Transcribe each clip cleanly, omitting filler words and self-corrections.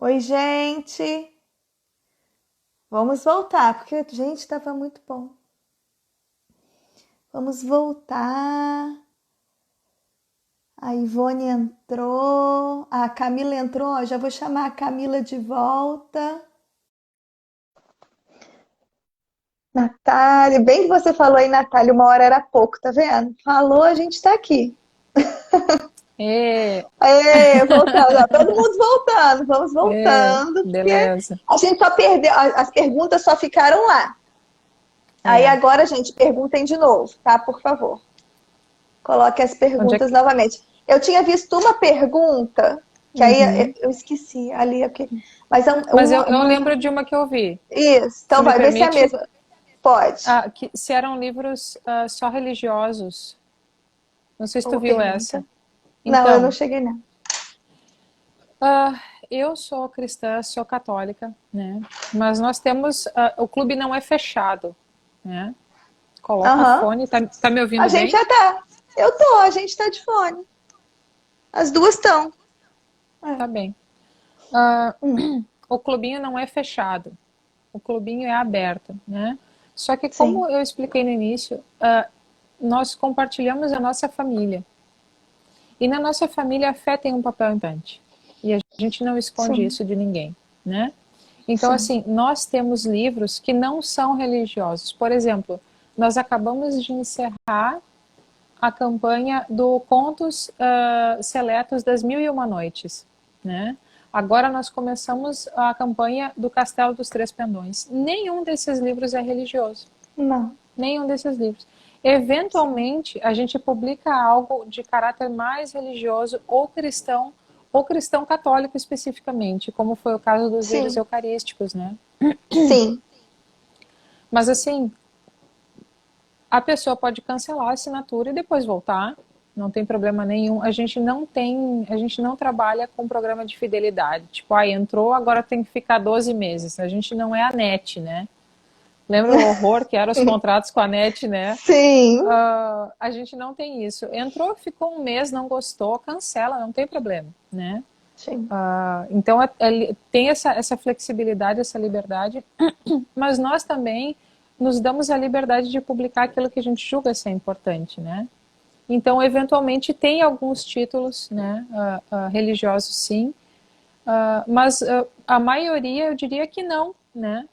Oi, gente. Vamos voltar, porque, gente, estava muito bom. Vamos voltar. A Ivone entrou. A Camila entrou. Ó, já vou chamar a Camila de volta. Natália, bem que você falou aí, Natália, uma hora era pouco, tá vendo? Falou, a gente tá aqui. É, Aê, voltando, ó, todo mundo voltando, vamos voltando, porque beleza. a gente só perdeu, as perguntas só ficaram lá. Aí É. agora, gente, perguntem de novo, tá? Por favor. Coloque as Onde é perguntas que... novamente. Eu tinha visto uma pergunta, que aí Uhum. eu esqueci ali, mas é Mas eu lembro de uma que eu vi. Isso, Se então me vai ver se é a permite, mesma. Pode. que, se eram livros só religiosos. Não sei se tu Boa viu pergunta. essa. Não, eu não Então, cheguei, não. ah, eu sou cristã, sou católica, né? Mas nós temos... o clube não é fechado, né? Coloca Aham. fone. Tá me A ouvindo gente bem? já tá. Eu tô, a gente tá de fone. As duas estão. É. Tá bem. Ah, Hum, o clubinho não é fechado. O clubinho é aberto, né? Só que, sim, como eu expliquei no início, nós compartilhamos a nossa família. E na nossa família a fé tem um papel importante. E a gente não esconde sim, isso de ninguém, né? Então, sim. assim, nós temos livros que não são religiosos. Por exemplo, nós acabamos de encerrar a campanha do Contos Seletos das Mil e Uma Noites, né? Agora nós começamos a campanha do Castelo dos Três Pendões. Nenhum desses livros é religioso. Não, Nenhum desses livros. sim, Eventualmente, a gente publica algo de caráter mais religioso ou cristão católico especificamente, como foi o caso dos livros sim, eucarísticos, né? sim. Mas assim, a pessoa pode cancelar a assinatura e depois voltar, não tem problema nenhum. A gente não trabalha com programa de fidelidade. Tipo, entrou, agora tem que ficar 12 meses. A gente não é a NET, né? Lembra o horror que eram os contratos com a NET, né? Sim, A gente não tem isso. Entrou, ficou um mês, não gostou, cancela, não tem problema, né? sim. Então tem essa flexibilidade, essa liberdade, mas nós também nos damos a liberdade de publicar aquilo que a gente julga ser importante, né? Então, eventualmente, tem alguns títulos, né, religiosos, sim, mas a maioria, eu diria que não, né?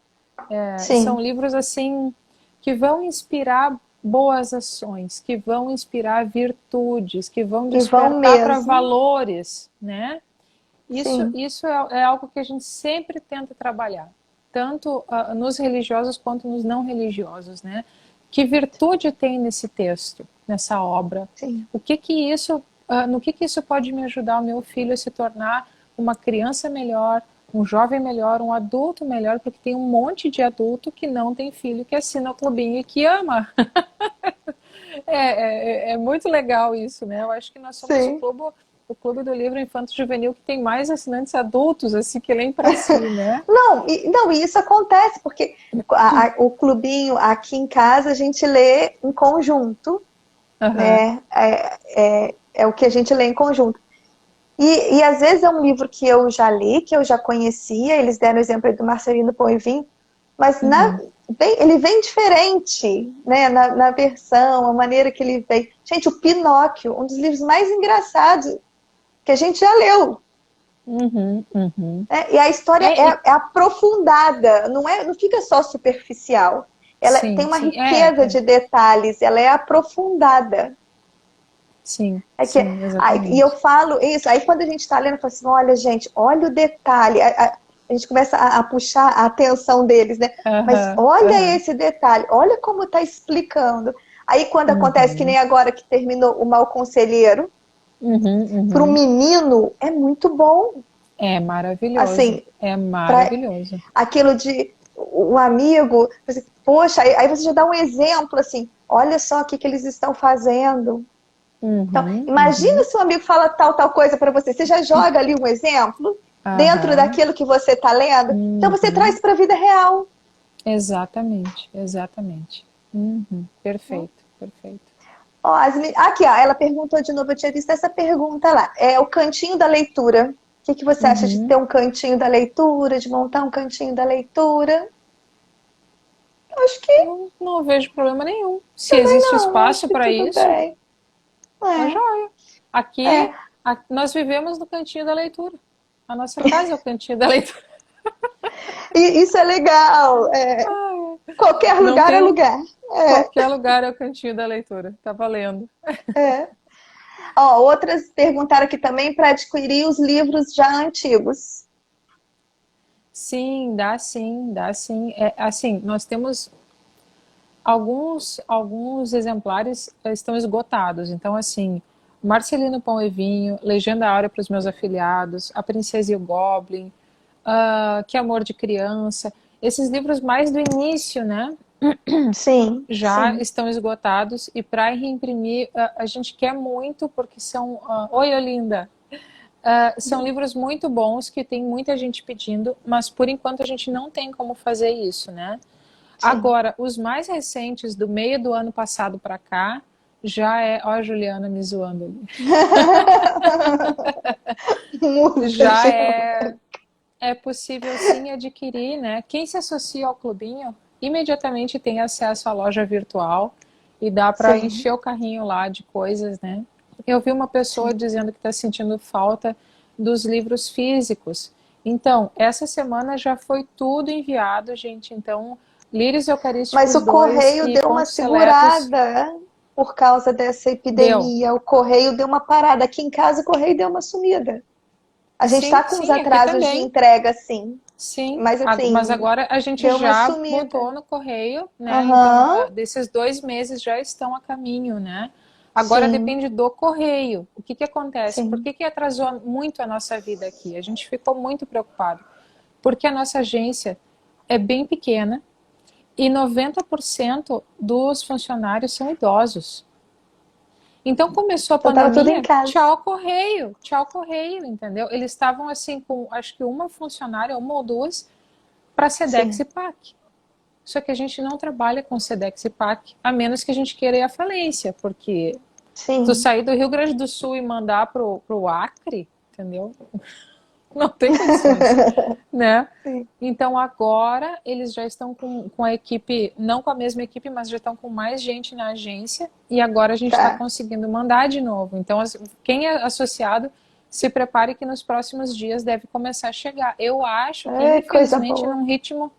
São Sim. livros assim que vão inspirar boas ações, que vão inspirar virtudes, que vão E vão despertar para mesmo. valores, né? Sim. Isso é algo que a gente sempre tenta trabalhar, tanto nos religiosos quanto nos não religiosos, né? Que virtude tem nesse texto, nessa obra? Sim. O que que isso, no que isso pode me ajudar o meu filho a se tornar uma criança melhor, um jovem melhor, um adulto melhor, porque tem um monte de adulto que não tem filho, que assina o clubinho e que ama. É muito legal isso, né? Eu acho que nós somos Sim. o clube do livro Infanto Juvenil que tem mais assinantes adultos, assim, que leem para si, né? Não, e isso acontece porque o clubinho aqui em casa a gente lê em conjunto, Aham, né? É o que a gente lê em conjunto. E às vezes é um livro que eu já li, que eu já conhecia, eles deram o exemplo aí do Marcelino Poivin, mas uhum. ele vem diferente, né? Na versão, a maneira que ele vem. Gente, o Pinóquio, um dos livros mais engraçados que a gente já leu. Uhum, uhum. Né? E a história é aprofundada, não fica só superficial. Ela tem Sim, uma sim, riqueza de detalhes, ela é aprofundada. sim, É que, sim, e eu exatamente. falo isso, aí quando a gente está lendo, eu falo assim, olha gente, olha o detalhe, a gente começa a puxar a atenção deles, né? Mas Aham, olha aham, esse detalhe, olha como está explicando. Aí quando acontece que uhum, nem agora que terminou o Mal Conselheiro, uhum, para o uhum. menino é muito bom. É maravilhoso, Assim, é para maravilhoso. aquilo de o amigo, assim, poxa, aí você já dá um exemplo assim, olha só o que eles estão fazendo. Então, Uhum, imagina uhum, se um amigo fala tal coisa para você, você já joga ali um exemplo dentro aham, daquilo que você está lendo, então você uhum. traz para a vida real. Exatamente, exatamente. Uhum, perfeito, perfeito. Ó, aqui, ó, ela perguntou de novo, eu tinha visto essa pergunta lá. É o cantinho da leitura. O que você acha de ter um cantinho da leitura, de montar um cantinho da leitura? Eu acho que Não vejo problema nenhum. Se existe não, acho espaço que para tudo isso, bem. tá É, joia. é. Aqui, nós vivemos no cantinho da leitura. A nossa casa é o cantinho da leitura. E isso é legal. É, qualquer Não lugar é tem lugar. É, qualquer lugar é o cantinho da leitura. Tá valendo. é. Ó, outras perguntaram aqui também para adquirir os livros já antigos. Sim, dá sim, dá sim. É, assim, nós temos alguns exemplares estão esgotados. Então, assim, Marcelino Pão e Vinho, Legenda Áurea para os meus afiliados, A Princesa e o Goblin, Que Amor de Criança, esses livros mais do início, né? Sim, Já sim. estão esgotados e para reimprimir a gente quer muito porque são oi Olinda. São livros muito bons que tem muita gente pedindo, mas por enquanto a gente não tem como fazer isso, né? Sim. Agora, os mais recentes, do meio do ano passado para cá, já é. Ó, a Juliana me zoando ali. Muita Já gente. é possível sim adquirir, né? Quem se associa ao clubinho imediatamente tem acesso à loja virtual e dá para Sim, encher o carrinho lá de coisas, né? Eu vi uma pessoa sim. dizendo que está sentindo falta dos livros físicos. Então, essa semana já foi tudo enviado, gente. Então, Lírios Mas Eucarísticos o 2 correio e deu uma Contos Seletos segurada por causa dessa deu. epidemia. O correio deu uma parada. Aqui em casa o correio deu uma sumida. A gente está Sim, com uns sim, aqui atrasos de também. entrega, sim. Sim, Mas mas assim, agora a gente deu uma já sumida. botou no correio, né? Então, Aham, desses 2 meses já estão a caminho, né? Agora sim, depende do correio. O que que acontece? Por sim. que que atrasou muito a nossa vida aqui? A gente ficou muito preocupado, porque a nossa agência é bem pequena e 90% dos funcionários são idosos. Então começou a Então tava tudo em pandemia, casa. tchau correio, entendeu? Eles estavam assim com, acho que uma funcionária, uma ou duas, para Sedex Sim, e PAC. Só que a gente não trabalha com Sedex e PAC, a menos que a gente queira ir à falência, porque tu sim, sair do Rio Grande do Sul e mandar pro Acre, entendeu? Não tem condições, né? sim. Então agora eles já estão com a equipe, não com a mesma equipe, mas já estão com mais gente na agência e agora a gente está Tá. conseguindo mandar de novo. Então quem é associado se prepare que nos próximos dias deve começar a chegar. Eu acho que É coisa infelizmente boa.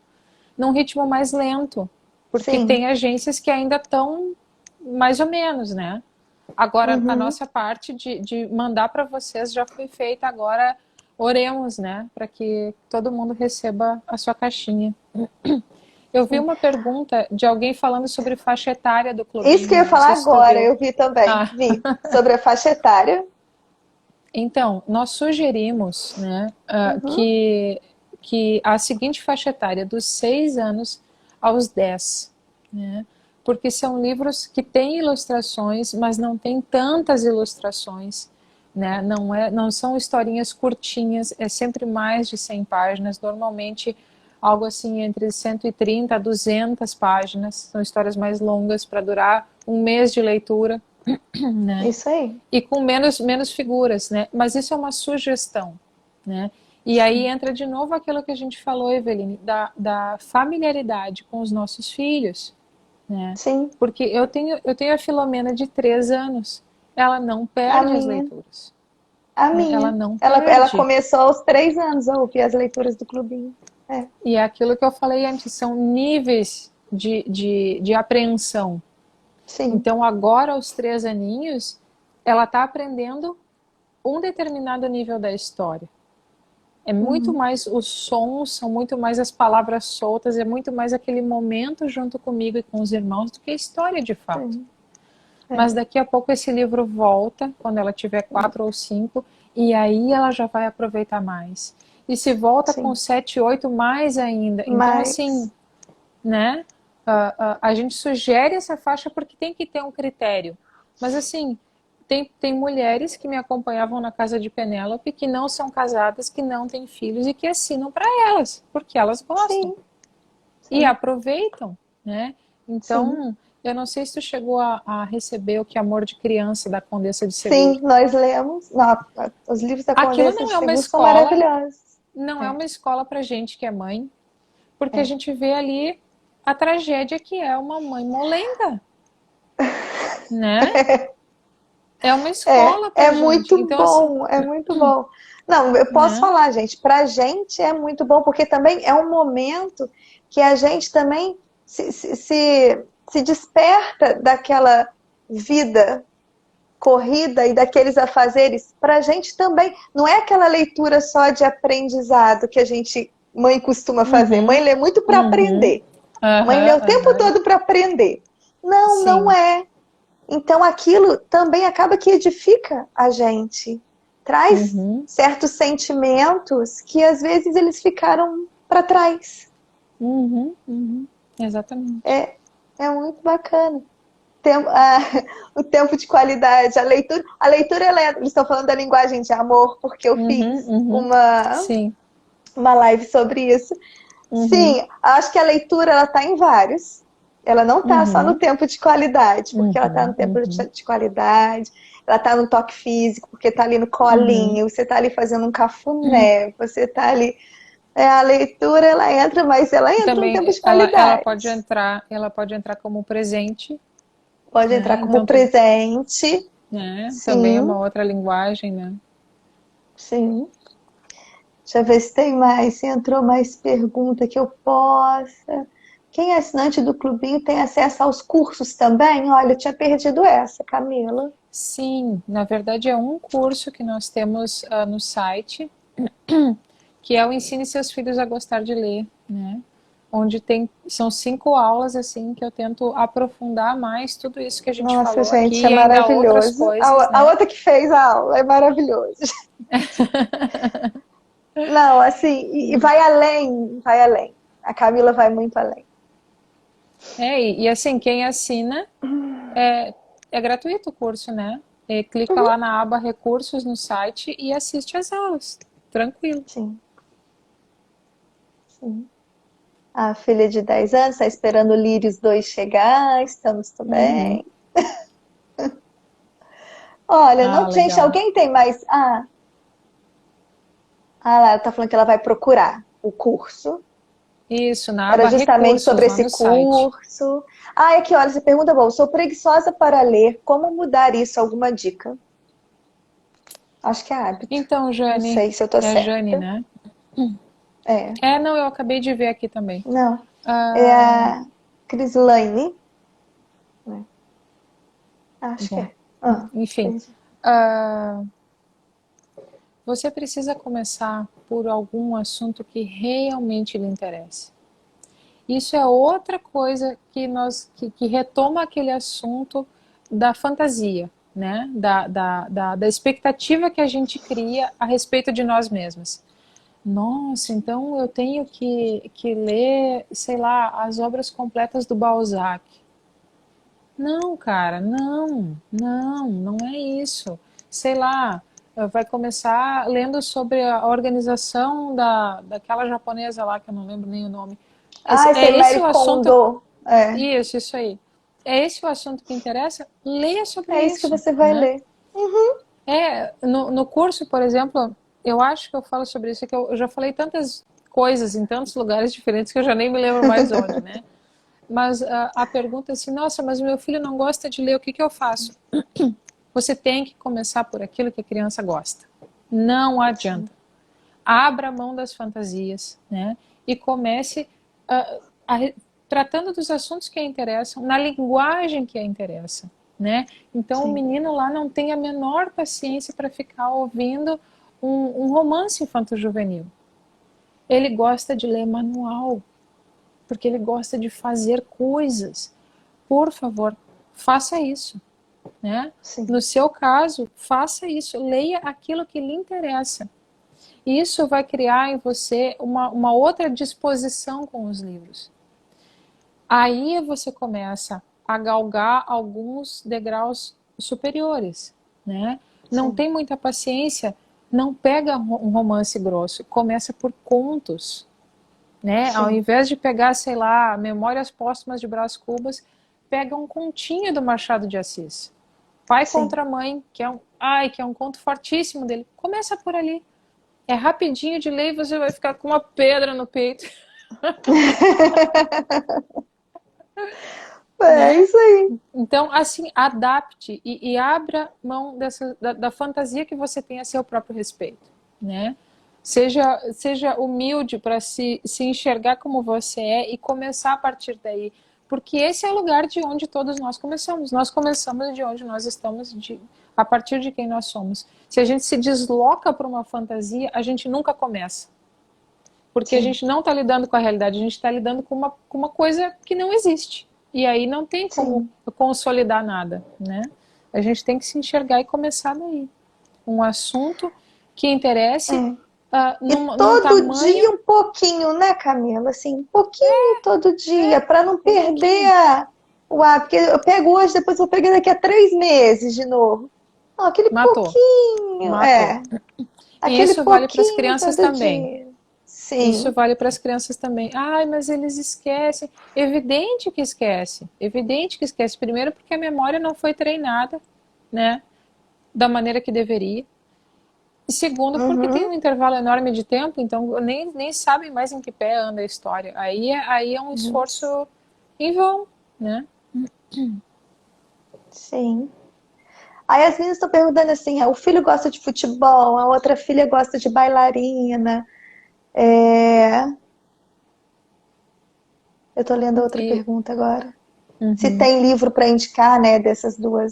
num ritmo mais lento, porque Sim. tem agências que ainda estão mais ou menos, né? Agora, a Uhum. nossa parte de mandar para vocês já foi feita, agora oremos, né? Para que todo mundo receba a sua caixinha. Eu vi Sim. uma pergunta de alguém falando sobre faixa etária do Isso que eu clubinho, ia não falar sei se tu agora, viu. eu vi também. Ah, Vi. Sobre a faixa etária. então, nós sugerimos, né, Uhum. que a seguinte faixa etária, dos 6 anos aos 10, né? Porque são livros que têm ilustrações, mas não tem tantas ilustrações, né? Não são historinhas curtinhas, é sempre mais de 100 páginas, normalmente algo assim entre 130 a 200 páginas, são histórias mais longas para durar um mês de leitura, né? Isso aí. E com menos figuras, né? Mas isso é uma sugestão, né? E aí Sim. entra de novo aquilo que a gente falou, Eveline, da familiaridade com os nossos filhos, né? Sim. Porque eu tenho a Filomena de 3 anos, ela não A perde as minha. leituras, A né? Ela minha. não Ela perde. começou aos 3 anos a ouvir as leituras do clubinho. É. E é aquilo que eu falei antes, são níveis de apreensão. Sim. Então agora, aos 3 aninhos, ela está aprendendo um determinado nível da história. É muito Uhum. mais os sons, são muito mais as palavras soltas, é muito mais aquele momento junto comigo e com os irmãos do que a história de fato. Sim. É. Mas daqui a pouco esse livro volta, quando ela tiver 4 ou 5, e aí ela já vai aproveitar mais. E se volta com Sim. 7, 8, mais ainda. Então, assim, Mas. né? A gente sugere essa faixa porque tem que ter um critério. Mas assim, tem mulheres que me acompanhavam na casa de Penélope que não são casadas, que não têm filhos e que assinam para elas, porque elas gostam Sim. e Sim. aproveitam, né? Sim. Então, Eu não sei se tu chegou a receber o Que Amor de Criança, da Condessa de Segur. Sim, nós lemos. Não, os livros da Aquilo Condessa não de é uma Segur são escola, maravilhosos. não é É, uma escola pra gente que é mãe, porque a é. gente vê ali a tragédia que é uma mãe molenga, né? É uma escola É pra gente. muito Então, assim, bom, é muito bom. Não, eu posso né? falar, gente, pra gente é muito bom, porque também é um momento que a gente também se desperta daquela vida corrida e daqueles afazeres. Pra gente também, não é aquela leitura só de aprendizado que a gente, mãe, costuma fazer. Mãe Uhum, lê muito para uhum, aprender. Mãe lê aham, o tempo aham. todo para aprender. Não, não Sim. é. Então aquilo também acaba que edifica a gente, traz Uhum, certos sentimentos que às vezes eles ficaram para trás. uhum, uhum. Exatamente. É muito bacana. O tempo de qualidade, a leitura eles estão falando da linguagem de amor, porque eu Uhum, fiz uhum. Sim. uma live sobre isso. Uhum, Sim, acho que a leitura ela está em vários. Ela não está só no uhum, tempo de qualidade, porque ela está no uhum, tempo uhum, de qualidade, ela está no toque físico, porque está ali no uhum. colinho, você está ali fazendo um cafuné, você está ali. A leitura ela entra, mas ela entra no tempo Também de qualidade. ela pode entrar como presente, Pode né? entrar como Então tu, presente, né? Também é sim, uma outra linguagem, né? sim. Deixa eu ver se tem mais, se entrou mais pergunta que eu possa. Quem é assinante do clubinho tem acesso aos cursos também? Olha, eu tinha perdido essa, Camila. Sim, na verdade é um curso que nós temos no site, que é o Ensine Seus Filhos a Gostar de Ler, né? Onde são 5 aulas assim que eu tento aprofundar mais tudo isso que a gente Nossa, falou gente, é aqui e ainda outras maravilhoso. coisas, A né? outra que fez a aula é maravilhoso. Não, assim, e vai além, vai além. A Camila vai muito além. E assim, quem assina é, é gratuito o curso, né? Clica lá na aba recursos no site e assiste às aulas. Tranquilo. Sim, sim. A filha de 10 anos está esperando o Lírios 2 chegar, estamos Uhum. também. Olha, Ah, não, gente, legal. alguém tem mais. Lá, ela tá falando que ela vai procurar o curso. Isso, na Era aba justamente recursos sobre lá esse no site. curso. Aqui, olha, você pergunta, bom, sou preguiçosa para ler, como mudar isso? Alguma dica? Acho que é hábito. Então, Não Jane, sei se eu tô é a Jane, certa. né? É, Não, eu acabei de ver aqui também. não. É Ah, a Crislaine, né? Acho que bom, é. enfim. Entendi. Ah, você precisa começar por algum assunto que realmente lhe interesse. Isso é outra coisa que retoma aquele assunto da fantasia, né? Da expectativa que a gente cria a respeito de nós mesmos. Nossa, então eu tenho que ler, sei lá, as obras completas do Balzac. Não, cara, não é isso. Sei lá, vai começar lendo sobre a organização daquela japonesa lá, que eu não lembro nem o nome. Esse É aí, esse Marie o assunto. Kondo. É, Isso aí. É esse o assunto que interessa? Leia sobre é isso que isso, você vai né? ler. No curso, por exemplo, eu acho que eu falo sobre isso, que eu já falei tantas coisas em tantos lugares diferentes que eu já nem me lembro mais onde, né? Mas a pergunta é assim, nossa, mas meu filho não gosta de ler, o que eu faço? Você tem que começar por aquilo que a criança gosta. Não Sim, adianta. Abra a mão das fantasias, né? E comece uh, a, tratando dos assuntos que a interessam, na linguagem que a interessa, né? Então o sim, menino lá não tem a menor paciência para ficar ouvindo um romance infanto-juvenil. Ele gosta de ler manual, porque ele gosta de fazer coisas. Por favor, faça isso, né? sim, No seu caso, faça isso, leia aquilo que lhe interessa. Isso vai criar em você uma outra disposição com os livros. Aí você começa a galgar alguns degraus superiores, né? Não sim, tem muita paciência, não pega um romance grosso, começa por contos, né? Ao sim. invés de pegar, sei lá, Memórias Póstumas de Brás Cubas, pega um continho do Machado de Assis. Pai Sim. contra Mãe, que é um conto fortíssimo dele. Começa por ali. É rapidinho de ler e você vai ficar com uma pedra no peito, É né? isso aí. Então, assim, adapte e abra mão da fantasia que você tem a seu próprio respeito, né? Seja humilde para se enxergar como você é e começar a partir daí. Porque esse é o lugar de onde todos nós começamos. Nós começamos de onde nós estamos, a partir de quem nós somos. Se a gente se desloca para uma fantasia, a gente nunca começa. Porque a Sim, gente não está lidando com a realidade, a gente está lidando com uma coisa que não existe. E aí não tem como sim. consolidar nada, né? A gente tem que se enxergar e começar daí. Um assunto que interesse É. E num todo dia tamanho, um pouquinho, né, Camila? Assim, um pouquinho todo dia, para não um perder pouquinho. o hábito. Porque eu pego hoje, depois eu vou pegar daqui a 3 meses de novo. Não, aquele Matou, pouquinho, matou. E aquele isso vale para as pouquinho crianças todo também. dia. Isso Sim, vale para as crianças também. Ai, mas eles esquecem. Evidente que esquece. Evidente que esquece. Primeiro porque a memória não foi treinada, né? Da maneira que deveria. E segundo, porque tem uhum, um intervalo enorme de tempo, então nem sabem mais em que pé anda a história. Aí é um uhum, esforço em vão, né? sim. Aí as meninas estão perguntando assim, o filho gosta de futebol, a outra filha gosta de bailarina. É, eu tô lendo a outra E, pergunta agora. Se uhum, tem livro para indicar, né, desses uhum.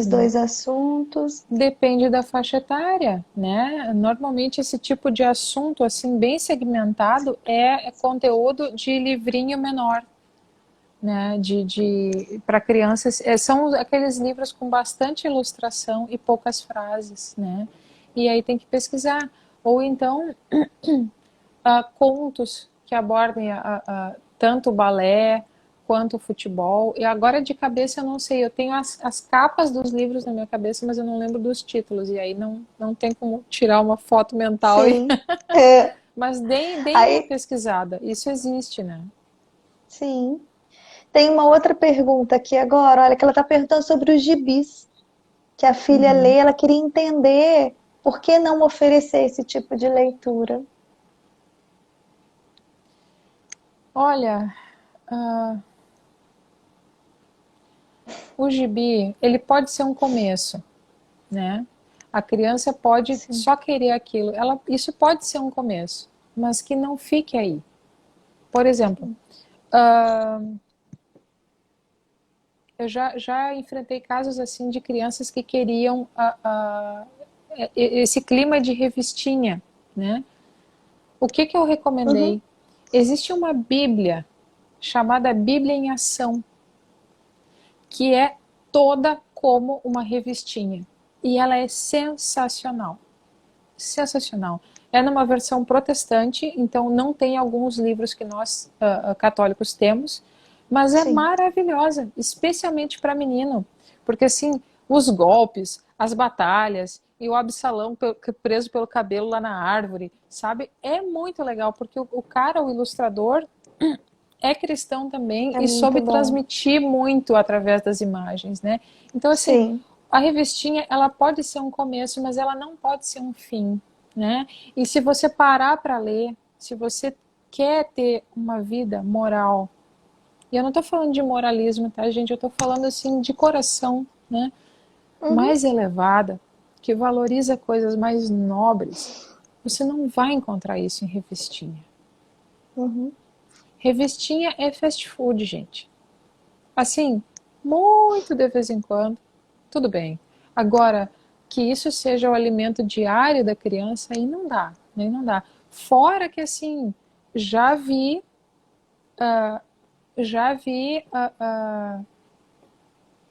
dois assuntos. Depende da faixa etária, né? Normalmente esse tipo de assunto, assim, bem segmentado, é conteúdo de livrinho menor, né? Para crianças, são aqueles livros com bastante ilustração e poucas frases, né? E aí tem que pesquisar. Ou então contos que abordem tanto o balé quanto o futebol. E agora de cabeça eu não sei, eu tenho as capas dos livros na minha cabeça, mas eu não lembro dos títulos. E aí não tem como tirar uma foto mental. Sim. É. Mas deem uma Aí, pesquisada. Isso existe, né? sim. Tem uma outra pergunta aqui agora, olha, que ela está perguntando sobre os gibis que a filha lê, Uhum. ela queria entender por que não oferecer esse tipo de leitura. Olha, o gibi, ele pode ser um começo, né? A criança pode Sim. só querer aquilo. Isso pode ser um começo, mas que não fique aí. Por exemplo, eu já enfrentei casos assim de crianças que queriam esse clima de revistinha, né? O que eu Uhum, recomendei? Existe uma Bíblia chamada Bíblia em Ação, que é toda como uma revistinha. E ela é sensacional. Sensacional. É numa versão protestante, então não tem alguns livros que nós católicos temos, mas é sim. maravilhosa, especialmente para menino, porque assim, os golpes, as batalhas e o Absalão preso pelo cabelo lá na árvore, sabe? É muito legal, porque o cara, o ilustrador, é cristão também É e muito soube bom. transmitir muito através das imagens, né? Então, assim, Sim. a revistinha, ela pode ser um começo, mas ela não pode ser um fim, né? E se você parar para ler, se você quer ter uma vida moral, e eu não estou falando de moralismo, tá, gente? Eu estou falando, assim, de coração, né? Uhum, Mais elevada, que valoriza coisas mais nobres, você não vai encontrar isso em revistinha. uhum, Revistinha é fast food, gente. Assim, muito de vez em quando, tudo bem. Agora, que isso seja o alimento diário da criança, aí não dá, né? Não dá. Fora que, assim, já vi, já vi,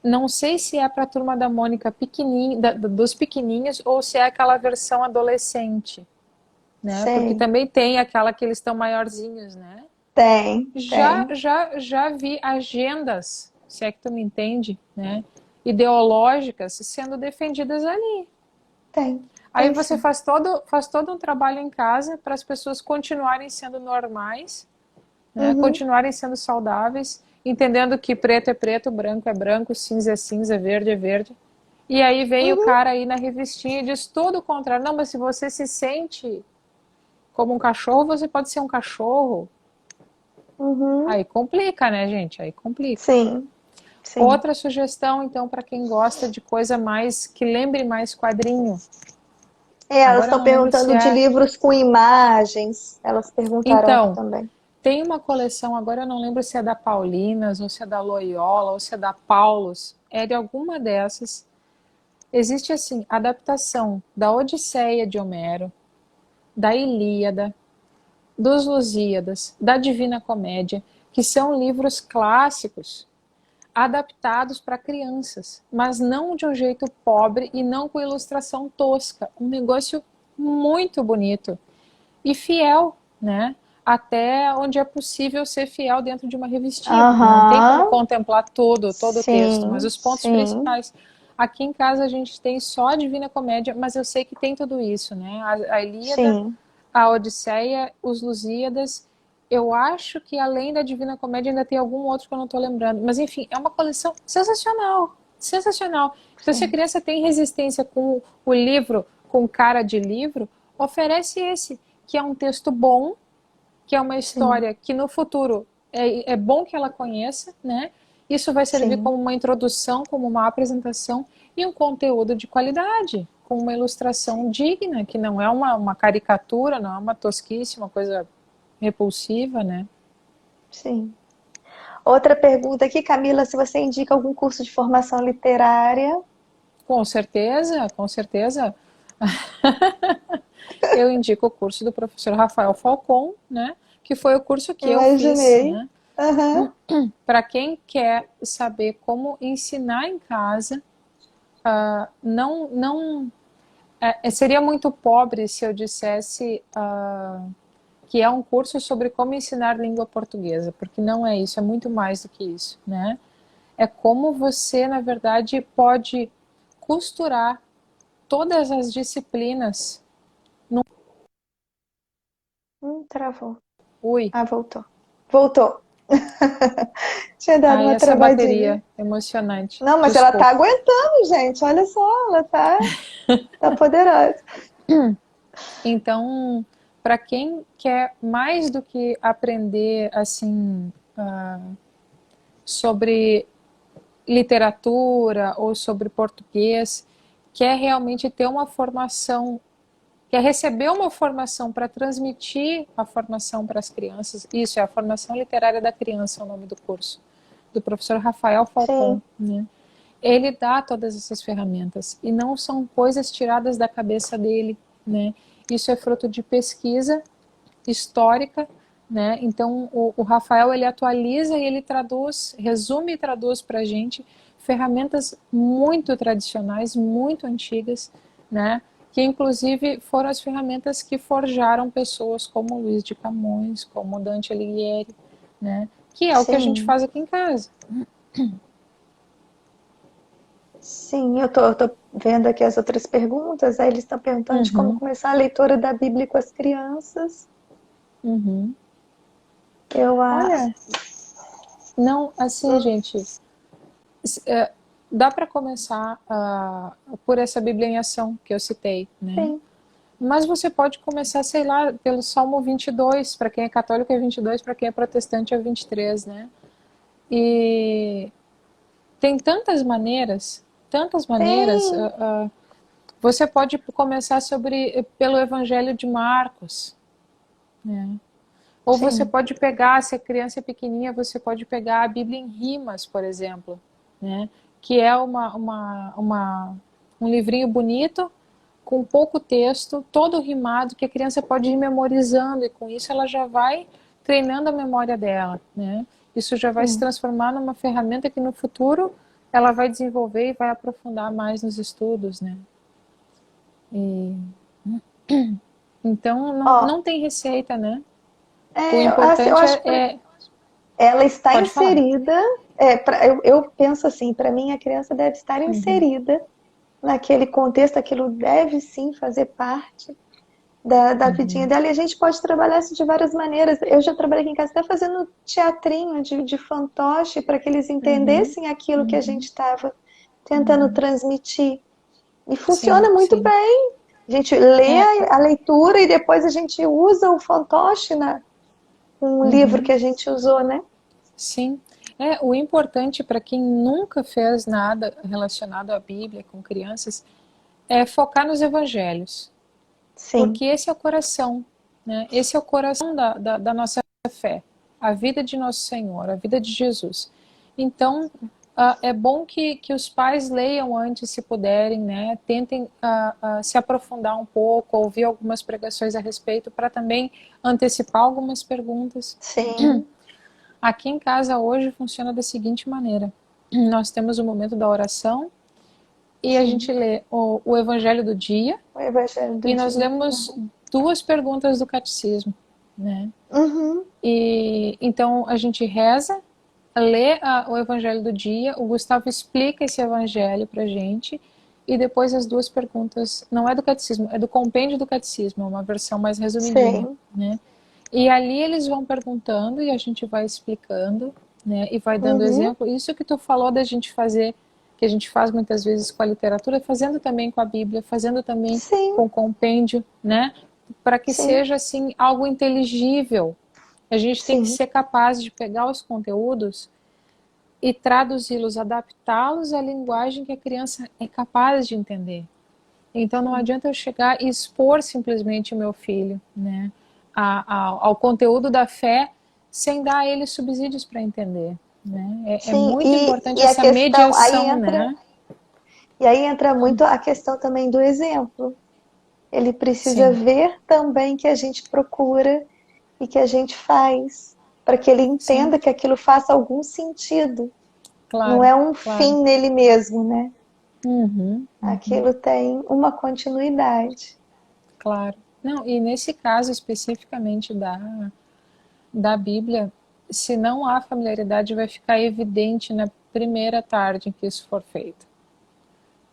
não sei se é para a Turma da Mônica pequenininho, dos pequenininhos ou se é aquela versão adolescente, né? Porque sei. também tem aquela que eles estão maiorzinhos, né? Tem, Já, tem, já, já vi agendas, se é que tu me entende, né? Ideológicas sendo defendidas ali. tem, Aí tem você sim. faz todo um trabalho em casa para as pessoas continuarem sendo normais, né? Uhum, Continuarem sendo saudáveis entendendo que preto é preto, branco é branco, cinza é cinza, verde é verde. E aí vem o cara aí na revistinha e diz tudo o contrário. Não, mas se você se sente como um cachorro, você pode ser um cachorro. Uhum. Aí complica, né, gente? Aí complica. Sim, sim. Outra sugestão, então, para quem gosta de coisa mais que lembre mais quadrinho. Elas Agora eu estão não lembro se perguntando de é. livros com imagens. Elas perguntaram aqui Então, também. tem uma coleção, agora eu não lembro se é da Paulinas, ou se é da Loyola, ou se é da Paulus. É de alguma dessas. Existe, assim, adaptação da Odisseia de Homero, da Ilíada, dos Lusíadas, da Divina Comédia, que são livros clássicos adaptados para crianças, mas não de um jeito pobre e não com ilustração tosca. Um negócio muito bonito e fiel, né? Até onde é possível ser fiel dentro de uma revistinha, porque não tem como Aham. contemplar todo o texto, mas Sim, os pontos sim, principais. Aqui em casa a gente tem só a Divina Comédia, mas eu sei que tem tudo isso, né? A Ilíada, sim, a Odisseia, os Lusíadas. Eu acho que além da Divina Comédia ainda tem algum outro que eu não estou lembrando. Mas enfim, é uma coleção sensacional. Sensacional. Então, se a sim, criança tem resistência com o livro, com cara de livro, oferece esse, que é um texto bom, que é uma sim, história que no futuro é bom que ela conheça, né? Isso vai servir sim. como uma introdução, como uma apresentação e um conteúdo de qualidade, com uma ilustração digna, que não é uma caricatura, não é uma tosquice, uma coisa repulsiva, né? Sim. Outra pergunta aqui, Camila, se você indica algum curso de formação literária? Com certeza, com certeza. Eu indico o curso do professor Rafael Falcon, né? Que foi o curso que eu fiz, Imaginei. né? Aham. Para quem quer saber como ensinar em casa, não seria muito pobre se eu dissesse que é um curso sobre como ensinar língua portuguesa, porque não é isso, é muito mais do que isso, né? É como você, na verdade, pode costurar todas as disciplinas no. Travou. Ui, Ah, voltou. Voltou. Tinha dado aí uma essa travadinha. bateria emocionante. Não, mas ela tá Desculpa. aguentando, gente. Olha só, ela tá poderosa. Então, para quem quer mais do que aprender assim sobre literatura ou sobre português, quer realmente ter uma formação, quer receber uma formação para transmitir a formação para as crianças, isso é a formação literária da criança, é o nome do curso, do professor Rafael Falcon, Sim, né? Ele dá todas essas ferramentas e não são coisas tiradas da cabeça dele, né? Isso é fruto de pesquisa histórica, né? Então o Rafael ele atualiza e ele traduz, resume e traduz para a gente ferramentas muito tradicionais, muito antigas, né? Que inclusive foram as ferramentas que forjaram pessoas como Luiz de Camões, como Dante Alighieri, né? Que é o que a gente sim. faz aqui em casa. Sim, eu tô vendo aqui as outras perguntas. Aí eles estão perguntando de como Uhum, começar a leitura da Bíblia com as crianças. uhum. Eu a. Olha, não, assim, gente, é, dá para começar por essa Bíblia em ação que eu citei, né? Sim, Mas você pode começar, sei lá, pelo Salmo 22, para quem é católico é 22, para quem é protestante é 23, né? E tem tantas maneiras. tem. Você pode começar pelo Evangelho de Marcos, né? Ou você Sim, pode pegar, se a criança é pequenininha, você pode pegar a Bíblia em rimas, por exemplo, né? Que é um livrinho bonito, com pouco texto, todo rimado, que a criança pode ir memorizando, e com isso ela já vai treinando a memória dela, né? Isso já vai se sim. transformar numa ferramenta que no futuro ela vai desenvolver e vai aprofundar mais nos estudos, né? E, então Ó, não tem receita, né? O assim, eu importante acho que é. ela está Pode falar. inserida. Eu penso assim, para mim a criança deve estar Uhum, inserida naquele contexto, aquilo deve sim fazer parte. da vidinha dela, e a gente pode trabalhar isso de várias maneiras. Eu já trabalhei aqui em casa até fazendo teatrinho de fantoche para que eles entendessem aquilo que a gente estava tentando transmitir. E Sim, funciona muito sim. bem. A gente lê É, a leitura e depois a gente usa o fantoche um livro que a gente usou, né? sim. O importante para quem nunca fez nada relacionado à Bíblia com crianças é focar nos evangelhos. Sim, Porque esse é o coração, né? Esse é o coração da nossa fé. A vida de nosso Senhor, a vida de Jesus. Então, é bom que os pais leiam antes, se puderem, né? Tentem se aprofundar um pouco, ouvir algumas pregações a respeito, para também antecipar algumas perguntas. sim. Aqui em casa hoje funciona da seguinte maneira. Nós temos o momento da oração e a gente Sim. lê o Evangelho do dia O Evangelho do e nós dia. lemos duas perguntas do catecismo, né? Uhum. E então a gente reza, lê o Evangelho do dia, o Gustavo explica esse Evangelho pra gente e depois as duas perguntas, não é do catecismo, é do compêndio do catecismo, é uma versão mais resumidinha, Sim. né? E ali eles vão perguntando e a gente vai explicando, né? E vai dando Uhum. exemplo. Isso que tu falou da gente fazer, que a gente faz muitas vezes com a literatura, fazendo também com a Bíblia, fazendo também Sim. com o compêndio, né? Para que Sim. seja assim algo inteligível. A gente tem que Sim. ser capaz de pegar os conteúdos e traduzi-los, adaptá-los à linguagem que a criança é capaz de entender. Então não adianta eu chegar e expor simplesmente o meu filho, né, ao conteúdo da fé sem dar a ele subsídios para entender, né? É Sim. muito importante E a essa questão, mediação, né? e aí entra muito a questão também do exemplo. Ele precisa Sim, ver também que a gente procura e que a gente faz, para que ele sim, entenda que aquilo faça algum sentido. Não claro, é um claro. fim nele mesmo, né? Uhum, uhum, Aquilo tem uma continuidade. claro. Não, e nesse caso especificamente da Bíblia, se não há familiaridade, vai ficar evidente na primeira tarde em que isso for feito.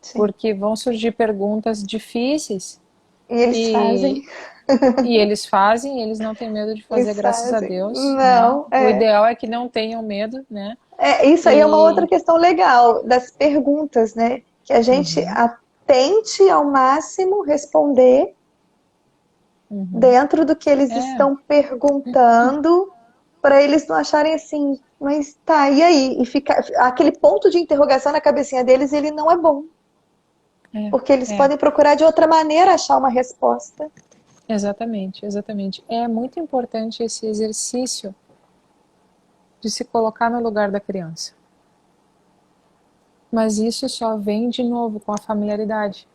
Sim. Porque vão surgir perguntas difíceis E eles e, fazem, e eles fazem, e eles não têm medo de fazer, eles graças a fazem. Deus, né? Não, O é. ideal é que não tenham medo, né? Isso aí é uma outra E questão legal das perguntas, né? Que a gente uhum, tente ao máximo responder uhum. dentro do que eles É, estão perguntando, para eles não acharem assim, mas tá, e aí? E fica aquele ponto de interrogação na cabecinha deles, ele não é bom, é, porque eles é, podem procurar de outra maneira achar uma resposta. exatamente, exatamente. É muito importante esse exercício de se colocar no lugar da criança. Mas isso só vem de novo com a familiaridade.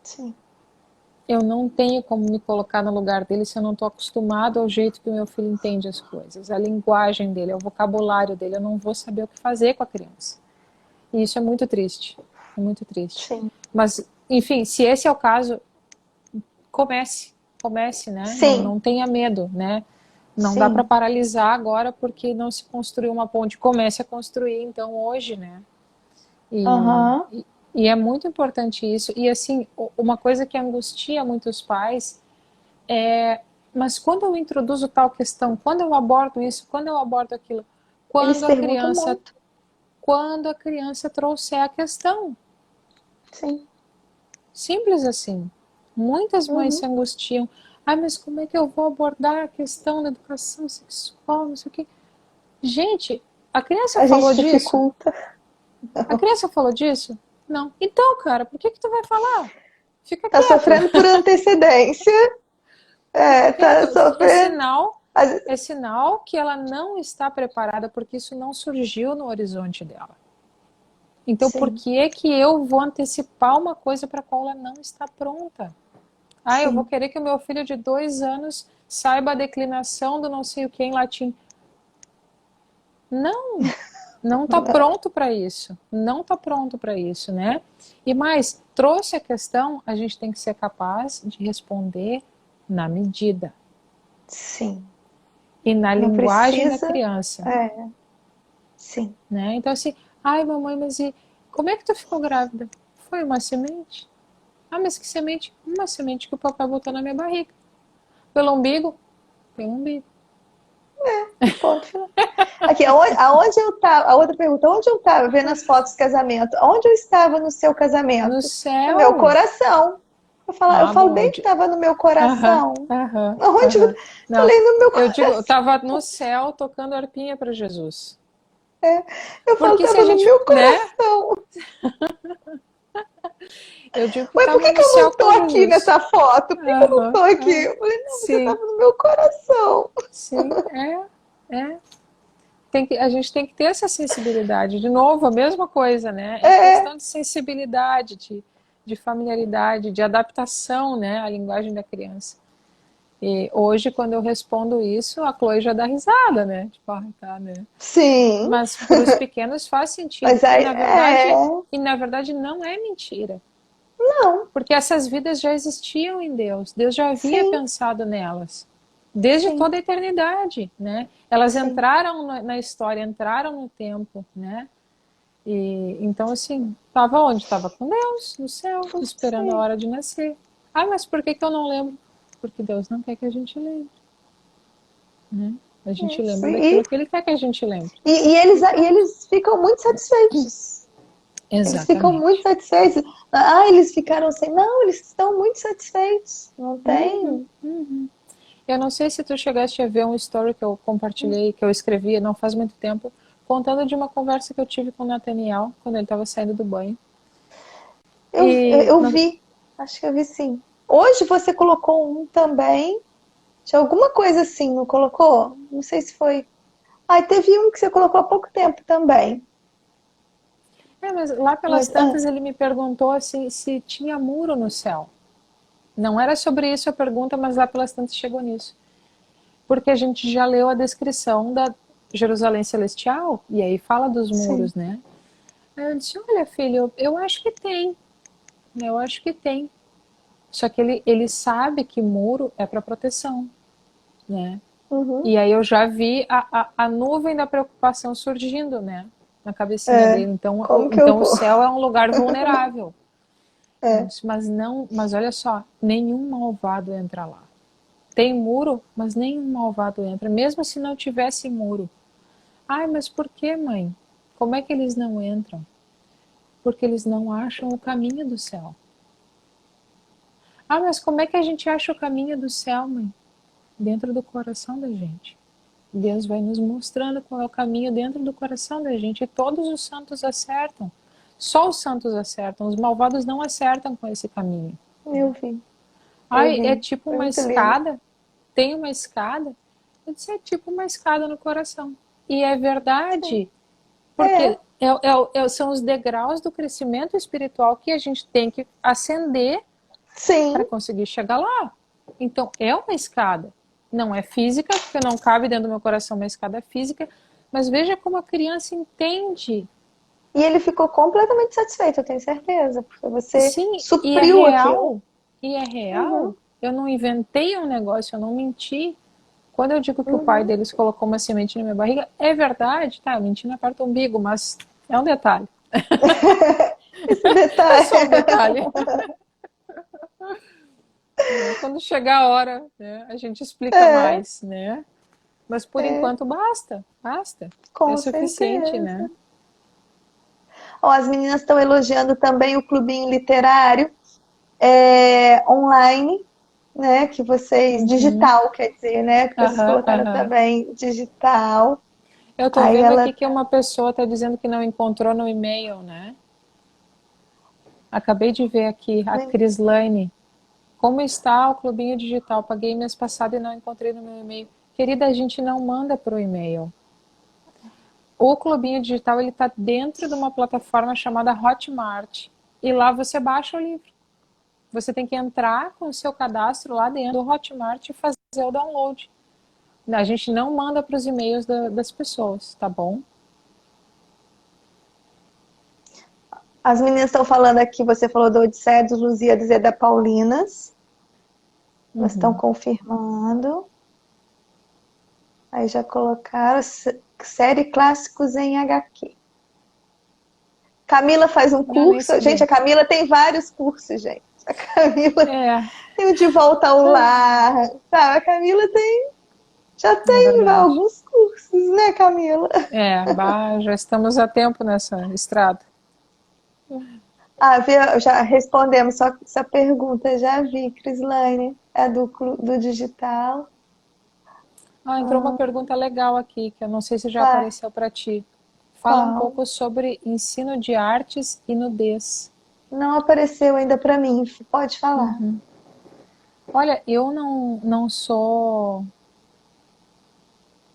Sim. Eu não tenho como me colocar no lugar dele se eu não estou acostumado ao jeito que o meu filho entende as coisas, a linguagem dele, o vocabulário dele. Eu não vou saber o que fazer com a criança. E isso é muito triste. É muito triste. Sim. Mas, enfim, se esse é o caso, comece. Comece, né? Não, Sim. não tenha medo, né? Não dá para Sim. paralisar agora porque não se construiu uma ponte. Comece a construir, então, hoje, né? E, Aham. e, e é muito importante isso. E, assim, uma coisa que angustia muitos pais é, mas quando eu introduzo tal questão, quando eu abordo isso, quando eu abordo aquilo, Eles quando a perguntam criança, muito. quando a criança trouxer a questão, Sim. simples assim. Muitas mães se Uhum. angustiam. Ah, mas como é que eu vou abordar a questão da educação sexual, não sei o quê. Gente, a criança A falou gente disso? dificulta. A criança falou disso? Não. Então, cara, por que que tu vai falar? Fica Tá quieto. sofrendo por antecedência. Fica Tá quieto. sofrendo. É sinal que ela não está preparada porque isso não surgiu no horizonte dela. Então, por Sim, que é que eu vou antecipar uma coisa para a qual ela não está pronta? Ah, eu vou sim. querer que o meu filho de 2 anos saiba a declinação do não sei o que em latim. Não, não está Não. pronto para isso. Não está pronto para isso, né? E mais, trouxe a questão, a gente tem que ser capaz de responder na medida Sim. e na Não linguagem da precisa. criança, É, sim. né? Então assim, ai mamãe, mas e como é que tu ficou grávida? Foi uma semente? Ah, mas que semente? Uma semente que o papai botou na minha barriga. Pelo umbigo? Pelo umbigo. Ponto final. Aqui, aonde eu estava? A outra pergunta, onde eu estava vendo as fotos do casamento? Onde eu estava no seu No casamento? No meu céu. coração. Eu Ah, falo bom. bem que estava no meu Aham, coração. aham, Onde eu aham. Não, falei no meu eu digo, eu coração. estava no céu tocando arpinha para Jesus. Eu falo, Porque se a estava no gente, meu né? coração. Eu digo que Ué, por estava que no que eu não céu tô com aqui Jesus. nessa foto? Por que que eu não tô Aham, aqui? aham. Eu falei, não, você Sim, estava no meu coração. sim, é. A gente tem que ter essa sensibilidade. De novo, a mesma coisa, né? É É, questão de sensibilidade, de familiaridade, de adaptação, né, à linguagem da criança. E hoje, quando eu respondo isso, a Chloe já dá risada, né? Tipo, ah, tá, né? sim, Mas para os pequenos faz sentido. mas aí, E na verdade não é mentira. não, Porque essas vidas já existiam em Deus. Deus já havia sim, pensado nelas. Desde sim, toda a eternidade, né? Elas sim, entraram na história, entraram no tempo, né? E então assim, estava onde? Estava com Deus, no céu, esperando a sim. hora de nascer. Ah, mas por que que eu não lembro? Porque Deus não quer que a gente lembre, né? A gente Isso. lembra daquilo que Ele quer que a gente lembre. E eles ficam muito satisfeitos. Eles ficam muito Exatamente. satisfeitos. Ah, eles ficaram sem. Não, eles estão muito satisfeitos. Não Uhum, tem. uhum. Eu não sei se tu chegaste a ver um story que eu compartilhei, que eu escrevi não faz muito tempo, contando de uma conversa que eu tive com o Nathaniel quando ele estava saindo do banho. E Eu não, vi. Acho que eu vi sim. Hoje você colocou um também. Tinha alguma coisa assim, não colocou? Não sei se foi. Ah, teve um que você colocou há pouco tempo também. mas lá pelas Mas, ah, tantas ele me perguntou assim se tinha muro no céu. Não era sobre isso a pergunta, mas lá pelas tantas chegou nisso. Porque a gente já leu a descrição da Jerusalém Celestial, e aí fala dos sim. muros, né? Aí eu disse, olha filho, eu acho que tem, eu acho que tem. Só que ele sabe que muro é para proteção, né? Uhum. E aí eu já vi a nuvem da preocupação surgindo, né? Na cabecinha É. dele. Como que eu Então o vou? céu é um lugar vulnerável. É. Mas não, mas olha só, nenhum malvado entra lá. Tem muro, mas nenhum malvado entra, mesmo se não tivesse muro. Ai, mas por que, mãe? Como é que eles não entram? Porque eles não acham o caminho do céu. Ah, mas como é que a gente acha o caminho do céu, mãe? Dentro do coração da gente. Deus vai nos mostrando qual é o caminho dentro do coração da gente. E todos os santos acertam. Só os santos acertam. Os malvados não acertam com esse caminho. Eu vi. Eu Ai, é vi. tipo Foi uma muito lindo. escada. Tem uma escada. Eu disse, é tipo uma escada no coração. E é Sim. verdade. É. Porque são os degraus do crescimento espiritual que a gente tem que ascender para Sim. conseguir chegar lá. Então, é uma escada. Não é física, porque não cabe dentro do meu coração uma escada física, mas veja como a criança entende. E ele ficou completamente satisfeito, eu tenho certeza, porque você Sim, e é supriu aquilo. real. E é real. Uhum. Eu não inventei um negócio, eu não menti. Quando eu digo que o pai Uhum. deles colocou uma semente na minha barriga, é verdade, tá? Eu menti na parte do umbigo, mas é um detalhe. Esse É detalhe. só um detalhe. Né? Quando chegar a hora, né, a gente explica É, mais, né? Mas por é, enquanto basta, basta. É com suficiente, certeza. né? Ó, as meninas estão elogiando também o clubinho literário online, né? Que vocês, Uhum. digital, quer dizer, né? Que vocês Aham, colocaram aham. também digital. Eu tô Aí vendo ela, aqui que uma pessoa está dizendo que não encontrou no e-mail, né? Acabei de ver aqui, a Crislane. Como está o clubinho digital? Paguei mês passado e não encontrei no meu e-mail. Querida, a gente não manda para o e-mail. O clubinho digital ele está dentro de uma plataforma chamada Hotmart. E lá você baixa o livro. Você tem que entrar com o seu cadastro lá dentro do Hotmart e fazer o download. A gente não manda para os e-mails das pessoas, tá bom? as meninas estão falando aqui, você falou da Odisseia dos Lusíadas e da Paulinas. Elas estão Uhum. confirmando. Aí já colocaram série Clássicos em HQ. Camila faz um Eu nem curso. Gente, sabia. a Camila tem vários cursos, gente. A Camila É, tem o De Volta ao Lar, sabe? A Camila já é tem verdade. alguns cursos, né, Camila? É, bah, já estamos a tempo nessa estrada. Ah, viu? Já respondemos só essa pergunta, já vi, Crislaine. É do digital. Ah, entrou uma Ah, pergunta legal aqui, que eu não sei se já vai. apareceu para ti. Fala um Qual? pouco sobre ensino de artes e nudez. Não apareceu ainda para mim. Pode falar. Olha, eu não sou.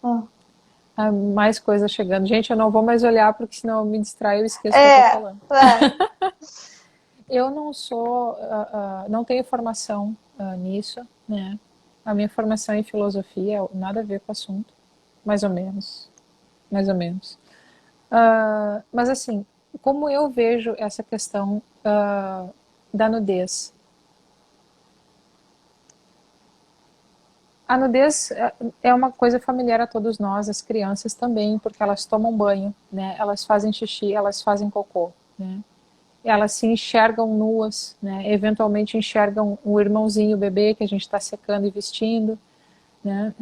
Ah. Mais coisas chegando. Gente, eu não vou mais olhar, porque senão eu me distraio e esqueço o que eu estou É, falando. vai. Eu não sou, não tenho formação nisso, né? A minha formação é em filosofia, nada a ver com o assunto, mais ou menos, mais ou menos. Mas assim, como eu vejo essa questão da nudez? A nudez é uma coisa familiar a todos nós, as crianças também, porque elas tomam banho, né? Elas fazem xixi, elas fazem cocô, né? Elas se enxergam nuas, né? Eventualmente enxergam o irmãozinho, o bebê que a gente está secando e vestindo, né?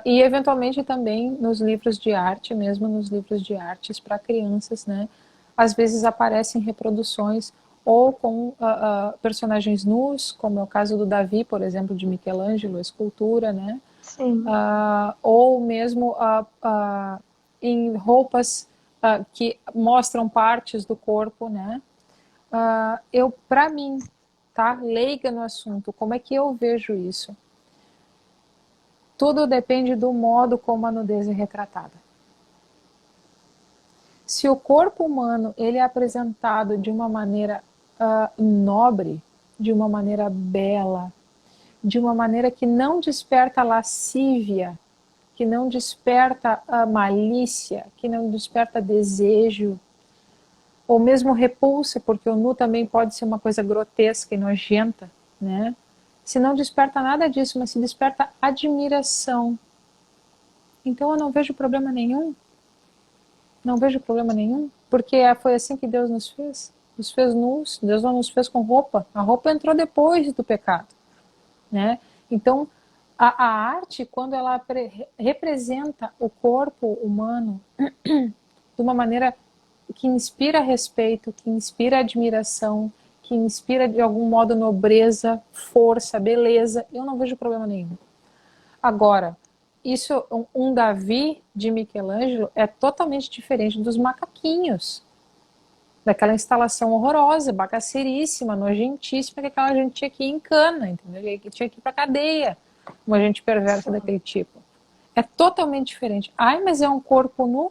E eventualmente também nos livros de arte, mesmo nos livros de artes para crianças, né? Às vezes aparecem reproduções ou com personagens nus, como é o caso do Davi, por exemplo, de Michelangelo, escultura, né? Sim. Ou mesmo em roupas que mostram partes do corpo, né? Para mim, tá, leiga no assunto, como é que eu vejo isso? Tudo depende do modo como a nudez é retratada. Se o corpo humano ele é apresentado de uma maneira nobre, de uma maneira bela, de uma maneira que não desperta lascívia, que não desperta a malícia, que não desperta desejo, ou mesmo repulsa, porque o nu também pode ser uma coisa grotesca e nojenta, né? Se não desperta nada disso, mas se desperta admiração, então eu não vejo problema nenhum, não vejo problema nenhum, porque foi assim que Deus nos fez nus, Deus não nos fez com roupa, a roupa entrou depois do pecado, né? Então, a arte, quando ela representa o corpo humano de uma maneira que inspira respeito, que inspira admiração, que inspira de algum modo nobreza, força, beleza, eu não vejo problema nenhum. Agora, isso, um Davi de Michelangelo é totalmente diferente dos macaquinhos, daquela instalação horrorosa, bagaceríssima, nojentíssima, que aquela gente tinha que ir em cana, entendeu? Que tinha que ir pra cadeia, uma gente perversa daquele tipo. É totalmente diferente. Ai, mas é um corpo nu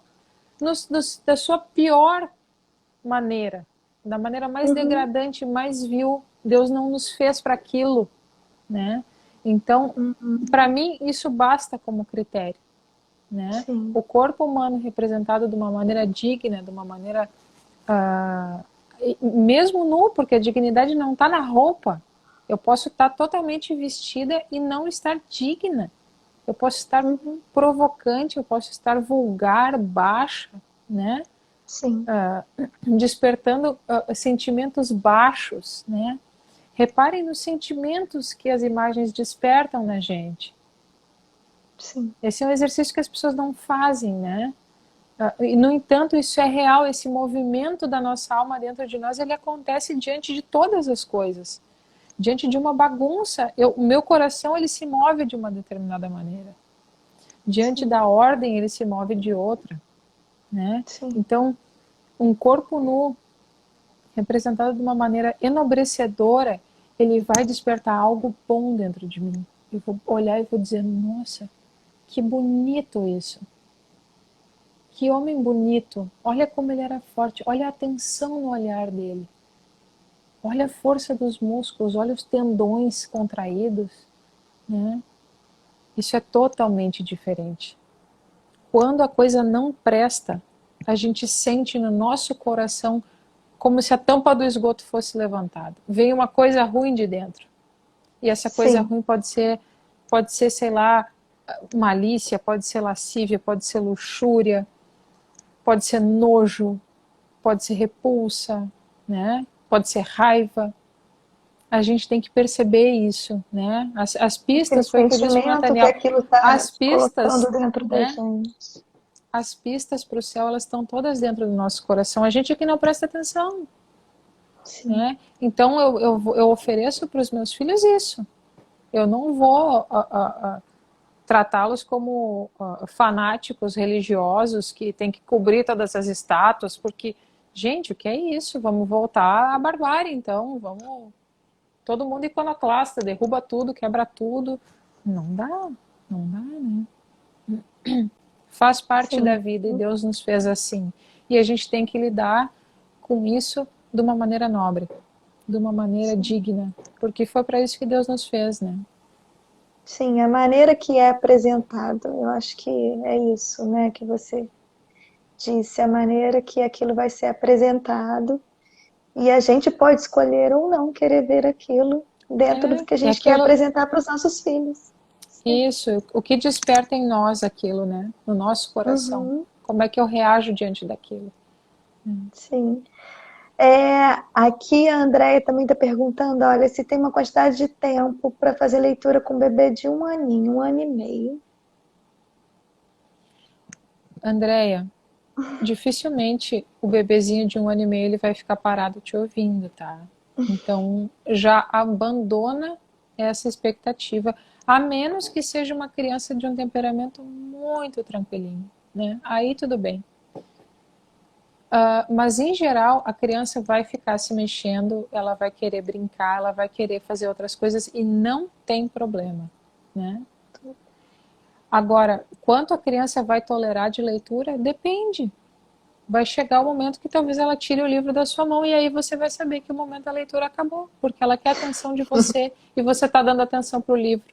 da sua pior maneira, da maneira mais Uhum. degradante, mais vil. Deus não nos fez para aquilo, né? Então, Uhum. para mim, isso basta como critério, né? Sim. O corpo humano representado de uma maneira digna, de uma maneira ah, mesmo nu, porque a dignidade não está na roupa. Eu posso estar totalmente vestida e não estar digna. Eu posso estar Uhum. provocante, eu posso estar vulgar, baixa, né? Sim. Despertando sentimentos baixos, né? Reparem nos sentimentos que as imagens despertam na gente. Sim. Esse é um exercício que as pessoas não fazem, né? E, no entanto, isso é real, esse movimento da nossa alma dentro de nós, ele acontece diante de todas as coisas. Diante de uma bagunça, o meu coração ele se move de uma determinada maneira. Diante Sim. da ordem, ele se move de outra, né? Sim. Então, um corpo nu, representado de uma maneira enobrecedora, ele vai despertar algo bom dentro de mim. Eu vou olhar e vou dizer, nossa, que bonito isso. Que homem bonito. Olha como ele era forte. Olha a atenção no olhar dele. Olha a força dos músculos. Olha os tendões contraídos. Né? Isso é totalmente diferente. Quando a coisa não presta, a gente sente no nosso coração como se a tampa do esgoto fosse levantada. Vem uma coisa ruim de dentro. E essa coisa Sim. ruim pode ser, sei lá, malícia, pode ser lascívia, pode ser luxúria, pode ser nojo, pode ser repulsa, né? Pode ser raiva. A gente tem que perceber isso, né? As pistas, foi o que eu disse para o sentimento que Nathaniel, aquilo está as pistas, colocando dentro da né? gente. As pistas para o céu, elas estão todas dentro do nosso coração. A gente aqui não presta atenção, né? Então eu ofereço para os meus filhos isso. Eu não vou tratá-los como fanáticos religiosos que tem que cobrir todas as estátuas, porque, gente, o que é isso? Vamos voltar à barbárie, então, vamos... Todo mundo iconoclasta, derruba tudo, quebra tudo. Não dá, não dá, né? Faz parte Sim. da vida e Deus nos fez assim. E a gente tem que lidar com isso de uma maneira nobre, de uma maneira digna, porque foi para isso que Deus nos fez, né? Sim, a maneira que é apresentado, eu acho que é isso, né, que você disse, a maneira que aquilo vai ser apresentado, e a gente pode escolher ou não querer ver aquilo dentro do que a É gente quer aquilo, apresentar para os nossos filhos. Sim. isso, o que desperta em nós aquilo, né? No nosso coração. Uhum, Como é que eu reajo diante daquilo? sim. Aqui a Andréia também está perguntando, olha, se tem uma quantidade de tempo para fazer leitura com um bebê de 1 aninho, 1 ano e meio. Andréia, dificilmente o bebezinho de 1 ano e meio ele vai ficar parado te ouvindo, tá? Então já abandona essa expectativa, a menos que seja uma criança de um temperamento muito tranquilinho, né? Aí tudo bem. Mas em geral a criança vai ficar se mexendo, ela vai querer brincar, ela vai querer fazer outras coisas e não tem problema, né? Agora, quanto a criança vai tolerar de leitura, depende. Vai chegar o momento que talvez ela tire o livro da sua mão e aí você vai saber que o momento da leitura acabou, porque ela quer a atenção de você e você está dando atenção para o livro.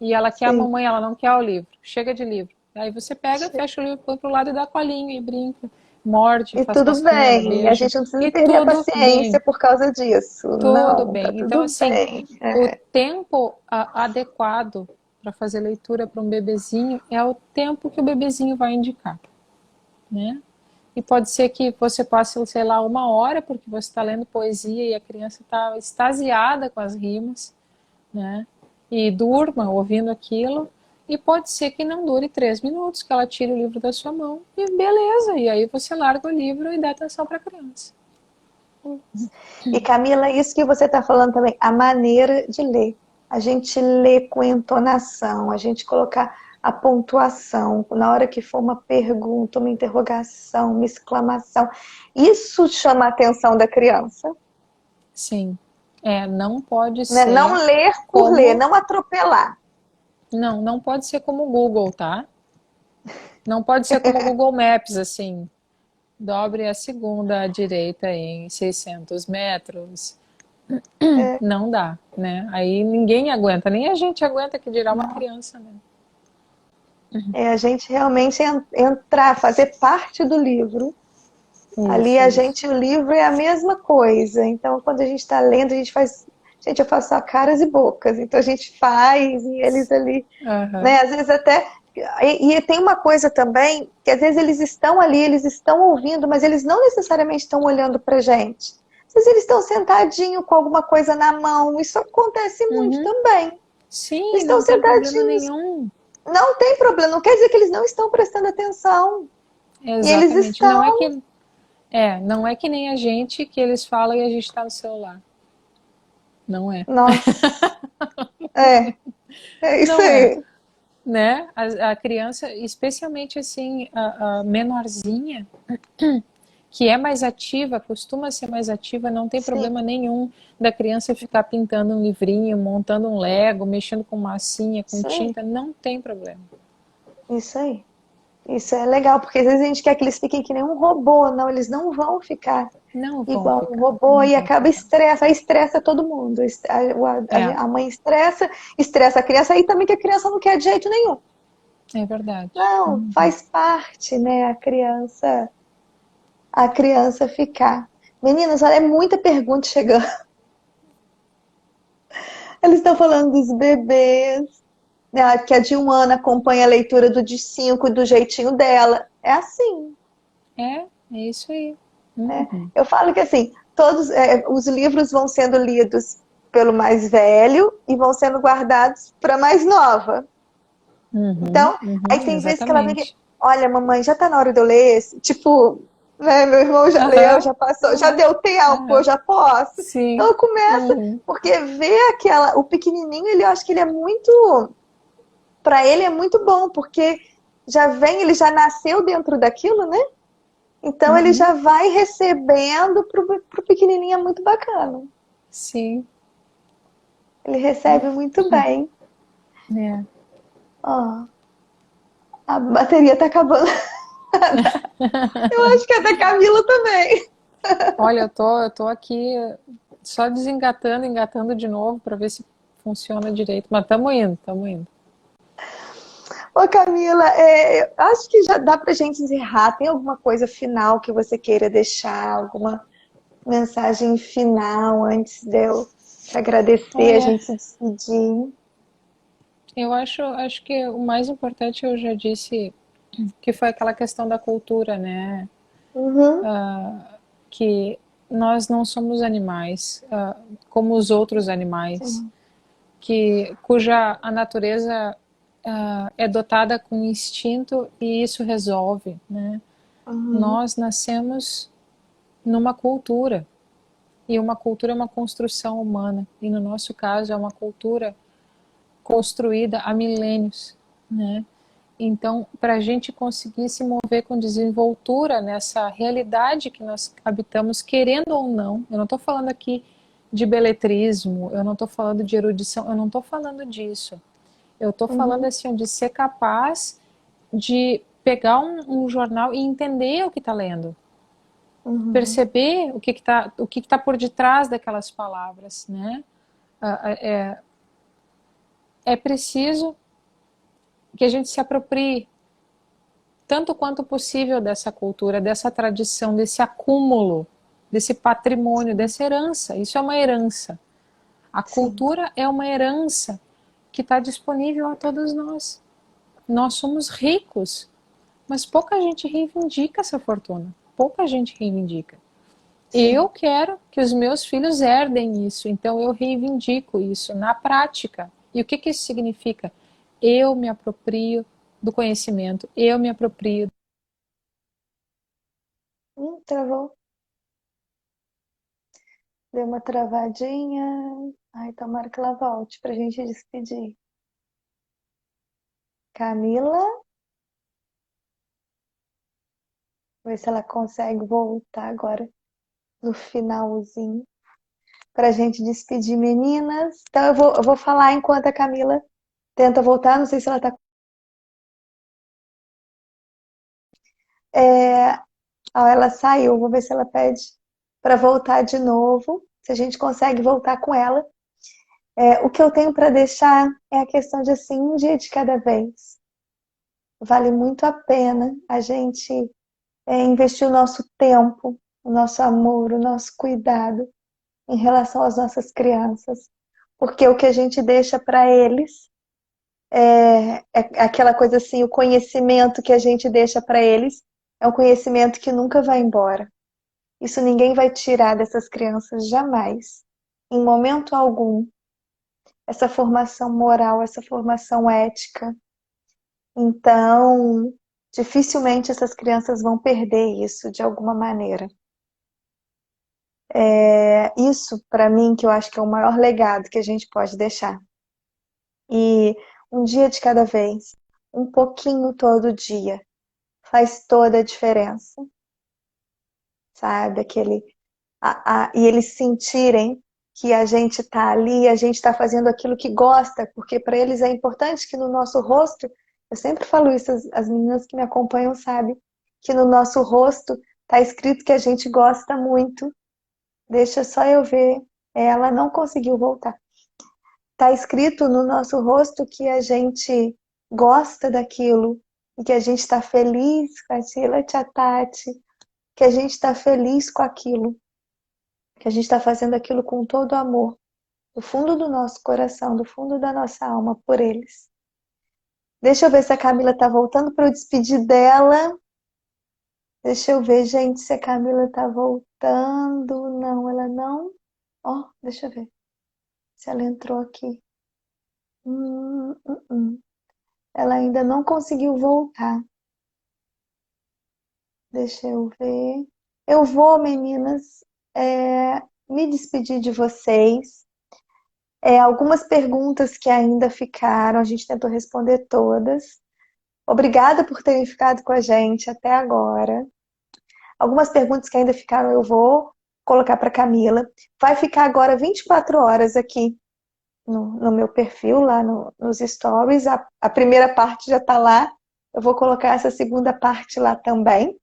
E ela quer a Sim. mamãe, ela não quer o livro. Chega de livro. Aí você pega, fecha o livro, põe pro lado e dá colinho e brinca, morde, E faz tudo casquinha, dá bem, a beijo. gente não precisa E perder a tudo paciência bem, por causa disso. tudo Não, tá bem. Então, tudo assim, bem. o tempo adequado para fazer leitura para um bebezinho é o tempo que o bebezinho vai indicar, né? E pode ser que você passe, sei lá, 1 hora, porque você está lendo poesia e a criança está extasiada com as rimas, né? E durma ouvindo aquilo. E pode ser que não dure 3 minutos, que ela tire o livro da sua mão e beleza. E aí você larga o livro e dá atenção para a criança. E Camila, isso que você está falando também, a maneira de ler. A gente lê com entonação, a gente colocar a pontuação, na hora que for uma pergunta, uma interrogação, uma exclamação. Isso chama a atenção da criança. Sim. Não pode Né? ser Não ler por como... ler, não atropelar. Não pode ser como o Google, tá? Não pode ser como o Google Maps, assim. Dobre a segunda à direita em 600 metros. Não dá, né? Aí ninguém aguenta, nem a gente aguenta, que dirá uma criança, né? A gente realmente entrar, fazer parte do livro. Ali o livro é a mesma coisa. Então, quando a gente está lendo, a gente faz. Gente, eu faço só caras e bocas. Então a gente faz e eles ali, né? Às vezes até. E tem uma coisa também, que às vezes eles estão ali, eles estão ouvindo, mas eles não necessariamente estão olhando pra gente. Às vezes eles estão sentadinhos com alguma coisa na mão. Isso acontece muito também. Sim, Eles estão não tem problema sentadinhos. nenhum. Não tem problema, não quer dizer que eles não estão prestando atenção. E eles Exatamente. estão. Não é que nem a gente que eles falam e a gente está no celular. Não é. Nossa. É isso Não aí. é. Né? A criança, especialmente assim, a menorzinha, que é mais ativa, costuma ser mais ativa, não tem problema nenhum da criança ficar pintando um livrinho, montando um Lego, mexendo com massinha, com tinta, não tem problema. Isso aí. Isso é legal, porque às vezes a gente quer que eles fiquem que nem um robô. Não, eles não vão ficar igual um robô e acaba estressa. Aí estressa todo mundo. A mãe estressa a criança, aí também que a criança não quer de jeito nenhum. É verdade. Não, faz parte, né, a criança ficar. Meninas, olha, é muita pergunta chegando. Eles estão falando dos bebês, né, que a de 1 ano acompanha a leitura do de 5 do jeitinho dela. É assim. É isso aí. Né? Uhum. Eu falo que assim, todos os livros vão sendo lidos pelo mais velho e vão sendo guardados para mais nova. Uhum, Então, aí uhum, tem vezes que ela vem que, exatamente. olha, mamãe, já tá na hora de eu ler esse? Tipo, né, meu irmão já leu, Aham, já passou, já aham, deu tempo, eu aham. já posso. Então Sim. eu começo, Uhum, porque ver o pequenininho, eu acho que ele é muito, para ele é muito bom, porque já vem, ele já nasceu dentro daquilo, né? Então ele uhum. já vai recebendo pro pequenininho, é muito bacana. Sim. Ele recebe muito bem. É. Ó, a bateria tá acabando. Eu acho que é da Camila também. Olha, eu tô aqui só desengatando, engatando de novo para ver se funciona direito. Mas estamos indo, estamos indo. Ô Camila, eu acho que já dá pra gente encerrar. Tem alguma coisa final que você queira deixar? Alguma mensagem final antes de eu te agradecer, a Olha, gente se despedir? eu acho que o mais importante eu já disse que foi aquela questão da cultura, né? Uhum, Que nós não somos animais, como os outros animais, sim. cuja a natureza é dotada com instinto e isso resolve, né? Uhum, Nós nascemos numa cultura e uma cultura é uma construção humana e no nosso caso é uma cultura construída há milênios, né? Então, para a gente conseguir se mover com desenvoltura nessa realidade que nós habitamos, querendo ou não, eu não estou falando aqui de beletrismo, eu não estou falando de erudição, eu não estou falando disso. Eu estou falando uhum, assim de ser capaz de pegar um jornal e entender o que está lendo, uhum. perceber o que está por detrás daquelas palavras, né? É preciso que a gente se aproprie tanto quanto possível dessa cultura, dessa tradição, desse acúmulo, desse patrimônio, Sim, dessa herança. Isso é uma herança. A sim, cultura é uma herança que está disponível a todos nós. Nós somos ricos, mas pouca gente reivindica essa fortuna. Pouca gente reivindica. Eu sim. quero que os meus filhos herdem isso, então eu reivindico isso na prática. E o que, que isso significa? Eu me aproprio do conhecimento, eu me aproprio. Travou. Deu uma travadinha. Ai, tomara que ela volte pra gente despedir. Camila, ver se ela consegue voltar agora no finalzinho pra gente despedir, meninas. Então eu vou falar enquanto a Camila tenta voltar. Não sei se ela tá. É... Ó, ela saiu, vou ver se ela pede para voltar de novo. Se a gente consegue voltar com ela. O que eu tenho para deixar é a questão de assim, um dia de cada vez. Vale muito a pena a gente investir o nosso tempo, o nosso amor, o nosso cuidado em relação às nossas crianças. Porque o que a gente deixa para eles é aquela coisa assim, o conhecimento que a gente deixa para eles é um conhecimento que nunca vai embora. Isso ninguém vai tirar dessas crianças jamais, em momento algum. Essa formação moral, essa formação ética. Então, dificilmente essas crianças vão perder isso de alguma maneira. Isso, para mim, que eu acho que é o maior legado que a gente pode deixar. E um dia de cada vez, um pouquinho todo dia, faz toda a diferença, sabe? E eles sentirem que a gente está ali, a gente está fazendo aquilo que gosta, porque para eles é importante que no nosso rosto, eu sempre falo isso, as meninas que me acompanham sabem, que no nosso rosto está escrito que a gente gosta muito. Deixa só eu ver. Ela não conseguiu voltar. Está escrito no nosso rosto que a gente gosta daquilo e que a gente está feliz com aquilo, tia Tati, que a gente está feliz com aquilo, que a gente está fazendo aquilo com todo amor, do fundo do nosso coração, do fundo da nossa alma por eles. Deixa eu ver se a Camila está voltando para eu despedir dela. Deixa eu ver, gente, se a Camila tá voltando. Não, ela não. Ó, deixa eu ver se ela entrou aqui. Hum. Ela ainda não conseguiu voltar. Deixa eu ver. Eu vou, meninas, me despedir de vocês. Algumas perguntas que ainda ficaram, a gente tentou responder todas. Obrigada por terem ficado com a gente até agora. Algumas perguntas que ainda ficaram eu vou colocar para Camila. Vai ficar agora 24 horas aqui no meu perfil, lá nos stories. A primeira parte já está lá. Eu vou colocar essa segunda parte lá também.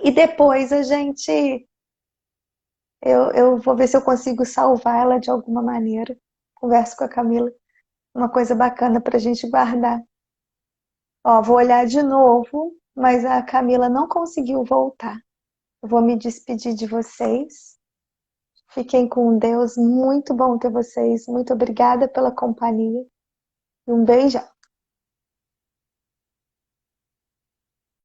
E depois eu vou ver se eu consigo salvar ela de alguma maneira. Converso com a Camila. Uma coisa bacana para a gente guardar. Ó, vou olhar de novo, mas a Camila não conseguiu voltar. Eu vou me despedir de vocês. Fiquem com Deus. Muito bom ter vocês. Muito obrigada pela companhia. E um beijão.